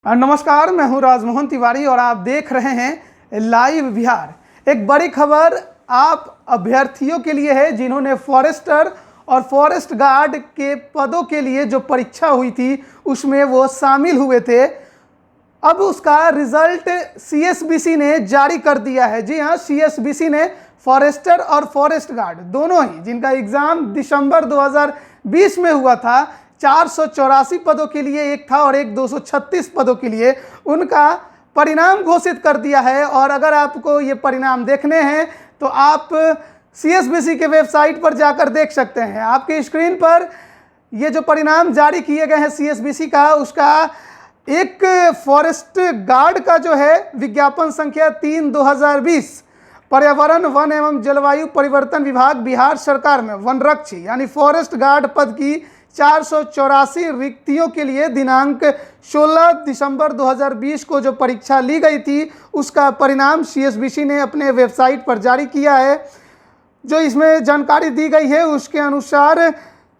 नमस्कार, मैं हूं राजमोहन तिवारी और आप देख रहे हैं लाइव बिहार। एक बड़ी खबर आप अभ्यर्थियों के लिए है जिन्होंने फॉरेस्टर और फॉरेस्ट गार्ड के पदों के लिए जो परीक्षा हुई थी उसमें वो शामिल हुए थे। अब उसका रिजल्ट सीएसबीसी ने जारी कर दिया है। जी हाँ, सीएसबीसी ने फॉरेस्टर और फॉरेस्ट गार्ड दोनों ही जिनका एग्ज़ाम दिसंबर 2020 में हुआ था, 484 पदों के लिए एक था और एक 236 पदों के लिए, उनका परिणाम घोषित कर दिया है। और अगर आपको ये परिणाम देखने हैं तो आप सीएसबीसी के वेबसाइट पर जाकर देख सकते हैं। आपकी स्क्रीन पर ये जो परिणाम जारी किए गए हैं सीएसबीसी का, उसका एक फॉरेस्ट गार्ड का जो है विज्ञापन संख्या 3/2020, पर्यावरण वन एवं जलवायु परिवर्तन विभाग बिहार सरकार में वनरक्षी यानी फॉरेस्ट गार्ड पद की 484 रिक्तियों के लिए दिनांक 16 दिसंबर 2020 को जो परीक्षा ली गई थी उसका परिणाम सीएसबीसी ने अपने वेबसाइट पर जारी किया है। जो इसमें जानकारी दी गई है उसके अनुसार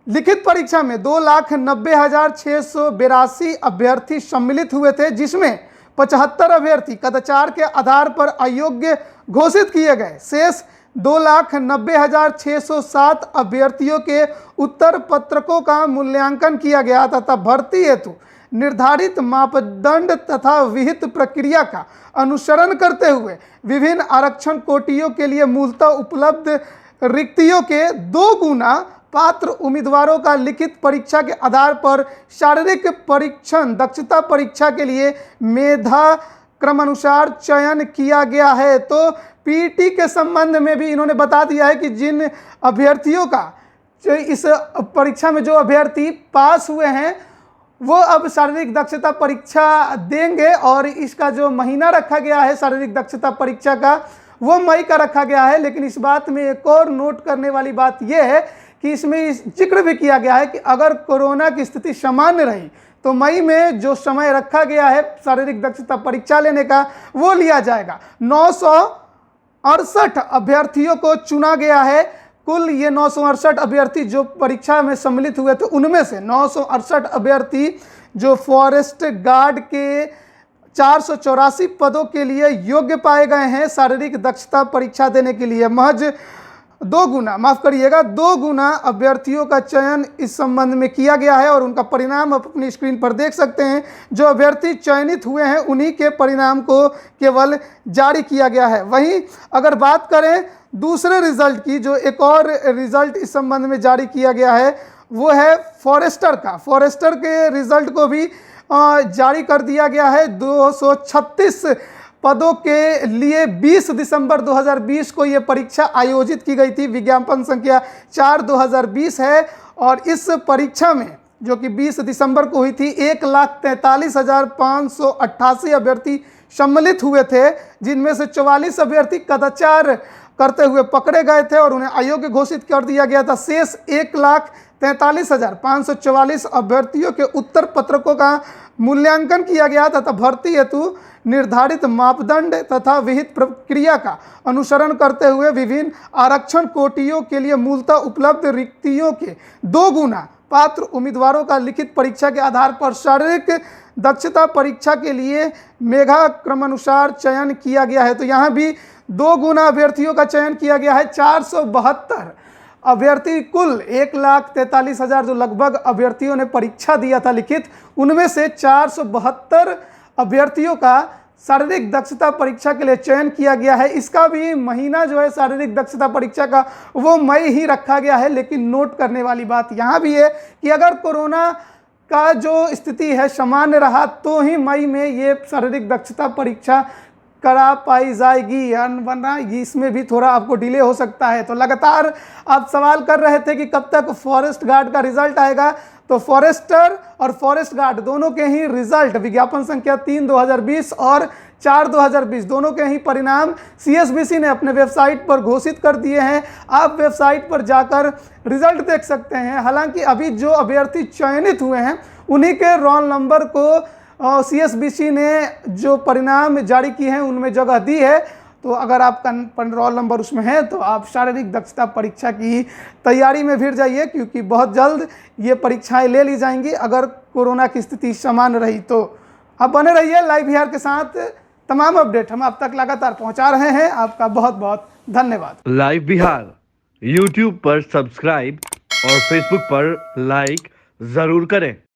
लिखित परीक्षा में 2,90,682 अभ्यर्थी सम्मिलित हुए थे, जिसमें 75 अभ्यर्थी कदाचार के आधार पर अयोग्य घोषित किए गए। शेष 2,90,607 अभ्यर्थियों के उत्तर पत्रकों का मूल्यांकन किया गया तथा भर्ती हेतु निर्धारित मापदंड तथा विहित प्रक्रिया का अनुसरण करते हुए विभिन्न आरक्षण कोटियों के लिए मूलतः उपलब्ध रिक्तियों के 2 गुना पात्र उम्मीदवारों का लिखित परीक्षा के आधार पर शारीरिक परीक्षण दक्षता परीक्षा के लिए मेधा क्रमानुसार चयन किया गया है। तो पीटी के संबंध में भी इन्होंने बता दिया है कि जिन अभ्यर्थियों का इस परीक्षा में जो अभ्यर्थी पास हुए हैं वो अब शारीरिक दक्षता परीक्षा देंगे, और इसका जो महीना रखा गया है शारीरिक दक्षता परीक्षा का वो मई का रखा गया है। लेकिन इस बात में एक और नोट करने वाली बात यह है कि इसमें जिक्र भी किया गया है कि अगर कोरोना की स्थिति सामान्य रही तो मई में जो समय रखा गया है शारीरिक दक्षता परीक्षा लेने का वो लिया जाएगा। 968 अभ्यर्थियों को चुना गया है। कुल ये 968 अभ्यर्थी जो परीक्षा में सम्मिलित हुए थे उनमें से 968 अभ्यर्थी जो फॉरेस्ट गार्ड के 484 पदों के लिए योग्य पाए गए हैं शारीरिक दक्षता परीक्षा देने के लिए। महज 2 गुना अभ्यर्थियों का चयन इस संबंध में किया गया है और उनका परिणाम आप अपनी स्क्रीन पर देख सकते हैं। जो अभ्यर्थी चयनित हुए हैं उन्हीं के परिणाम को केवल जारी किया गया है। वहीं अगर बात करें दूसरे रिजल्ट की, जो एक और रिजल्ट इस संबंध में जारी किया गया है वो है फॉरेस्टर का। फॉरेस्टर के रिजल्ट को भी जारी कर दिया गया है। 236 पदों के लिए 20 दिसंबर 2020 को ये परीक्षा आयोजित की गई थी। विज्ञापन संख्या 4/2020 है और इस परीक्षा में जो कि 20 दिसंबर को हुई थी 1,43,588 अभ्यर्थी सम्मिलित हुए थे, जिनमें से 44 अभ्यर्थी कदाचार करते हुए पकड़े गए थे और उन्हें अयोग्य घोषित कर दिया गया था। शेष 1,43,544 अभ्यर्थियों के उत्तर पत्रकों का मूल्यांकन किया गया तथा भर्ती हेतु निर्धारित मापदंड तथा विहित प्रक्रिया का अनुसरण करते हुए विभिन्न आरक्षण कोटियों के लिए मूलतः उपलब्ध रिक्तियों के 2 गुना पात्र उम्मीदवारों का लिखित परीक्षा के आधार पर शारीरिक दक्षता परीक्षा के लिए मेधा क्रमानुसार चयन किया गया है। तो यहाँ भी 2 गुना अभ्यर्थियों का चयन किया गया है। 472 अभ्यर्थी, कुल 1,43,000 जो लगभग अभ्यर्थियों ने परीक्षा दिया था लिखित, उनमें से 472 अभ्यर्थियों का शारीरिक दक्षता परीक्षा के लिए चयन किया गया है। इसका भी महीना जो है शारीरिक दक्षता परीक्षा का वो मई ही रखा गया है। लेकिन नोट करने वाली बात यहाँ भी है कि अगर कोरोना का जो स्थिति है सामान्य रहा तो ही मई में ये शारीरिक दक्षता परीक्षा करा पाई जाएगी, वरना इसमें भी थोड़ा आपको डिले हो सकता है। तो लगातार आप सवाल कर रहे थे कि कब तक फॉरेस्ट गार्ड का रिजल्ट आएगा, तो फॉरेस्टर और फॉरेस्ट गार्ड दोनों के ही रिजल्ट विज्ञापन संख्या 3/2020 और 4/2020 दोनों के ही परिणाम सीएसबीसी ने अपने वेबसाइट पर घोषित कर दिए हैं। आप वेबसाइट पर जाकर रिजल्ट देख सकते हैं। हालांकि अभी जो अभ्यर्थी चयनित हुए हैं उन्हीं के रोल नंबर को सीएसबीसी ने जो परिणाम जारी किए हैं उनमें जगह दी है। तो अगर आपका रोल नंबर उसमें है तो आप शारीरिक दक्षता परीक्षा की तैयारी में भिड़ जाइए, क्योंकि बहुत जल्द ये परीक्षाएं ले ली जाएंगी अगर कोरोना की स्थिति सामान्य रही तो। आप बने रहिए लाइव बिहार के साथ। तमाम अपडेट हम आप तक लगातार पहुंचा रहे हैं। आपका बहुत बहुत धन्यवाद। लाइव बिहार यूट्यूब पर सब्सक्राइब और फेसबुक पर लाइक जरूर करें।